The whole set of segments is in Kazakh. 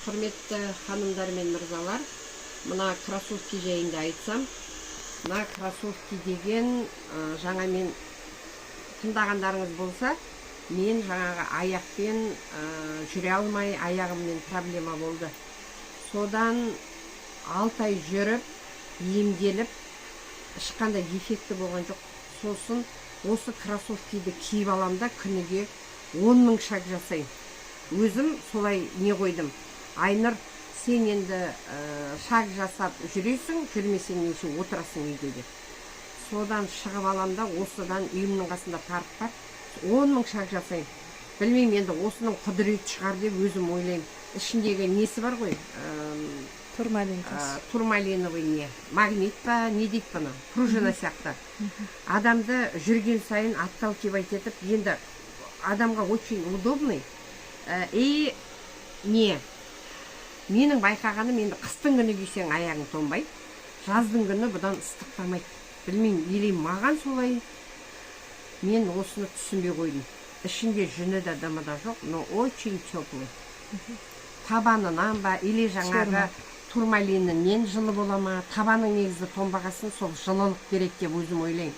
Құрметті ханымдар мен мырзалар, мына кроссовки жайында айтсам, мына кроссовки деген жаңа мен тыңдағандарыңыз болса, мен жаңағы аяқпен жүре алмай, аяғыммен проблема болды. Содан 6 ай жүріп, емделіп, ешқандай эффекті болған жоқ. Сосын осы кроссовкиді киіп аламда күніге 10.000 шаг жасайын. Өзім солай не қойдым. Айнұр, сен енді шаг жасап жүресің, жүрмесең неше отырасың үйде деп. Содан шығып аламда, осыдан үйімнің қасында парк бар, 10.000 шаг жасайын. Білмеймін, енді осының құдіреті шығар деп өзім ойлаймын. Ішіндегі несі бар ғой? Турмалиновый не? Магнит па, не дейді бұны? Пружина сияқты. Адамды жүрген сайын отталкивать етіп, енді адамға очень удобный. И не? Менің байқағаным, енді қыстың күні кисең аяғың тонбай, жаздың күні бұдан ыстықтамайды. Білмеймін, или маған солай, мен осыны түсінбей қойдым. Ішінде жүні де дымы да жоқ, но очень теплый. Табанынан ба, или жаңағы турмалинінен жылы бола ма, табаның негізі тонбағасын сол жылылық береді деп өзім ойлаймын.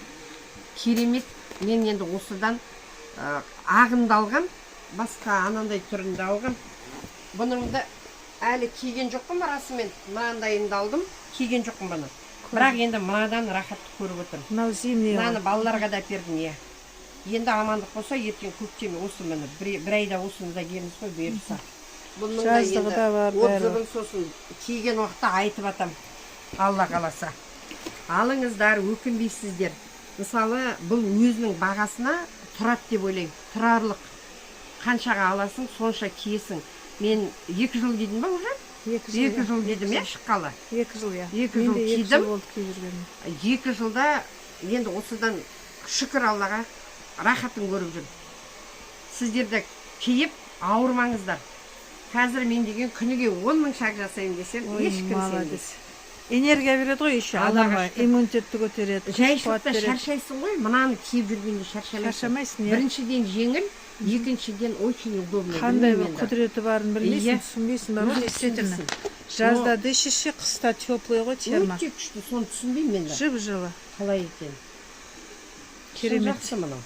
Керемет, мен енді осыдан ағынды алғам, басқа анандай түрінде алғам. Бұныңды әлі киген жоқпын расымен, мынандайымды алдым, киген жоқпын бұны. Бірақ енді мынадан рахатты көріп отырмын. Мынау зимний. Мынаны балаларға да бердім, иә. Енді амандық болса, ертең көктеме осы міне, бір айда осыны да келіңіз ғой, бұйырса. Жаздығы да бар, бәрі. Отзывын сосын киген уақытта айтып атам, Алла қаласа. Алыңыздар, өкінбейсіздер. Мысалы, бұл өзінің бағасына тұрады деп ойлаймын. Тұрарлық. Қаншаға аласың, сонша киесің. Мен 2 жыл дедім ба уже? 2 жыл дедім, я шыққалы. 2 жыл, я. 2 жыл кидім. 2 жылда енді осыдан шүкір Аллаға рахатын көріп жүрмін. Сіздер де киіп ауырмаңыздар. Қазір мен деген күніге 10.000 шаг жасайын десем, ешкім сенбейді. Энергия береді ғой, еще алама, иммунитетті көтереді. Жайшылықта шаршайсың ғой, мынаны киіп жүргенде шаршамайсың. Біріншіден жеңіл, екіншіден очень удобно. Қандай құдіреті барын білмейсің, түсінбейсің, бар ғой, действительно. Жазда дышиші, қыста теплый ғой, терма. Өте күшті, соны түсінбеймін мен де. Жып-жылы. Қалай екен? Керемет. Жақсы мынау.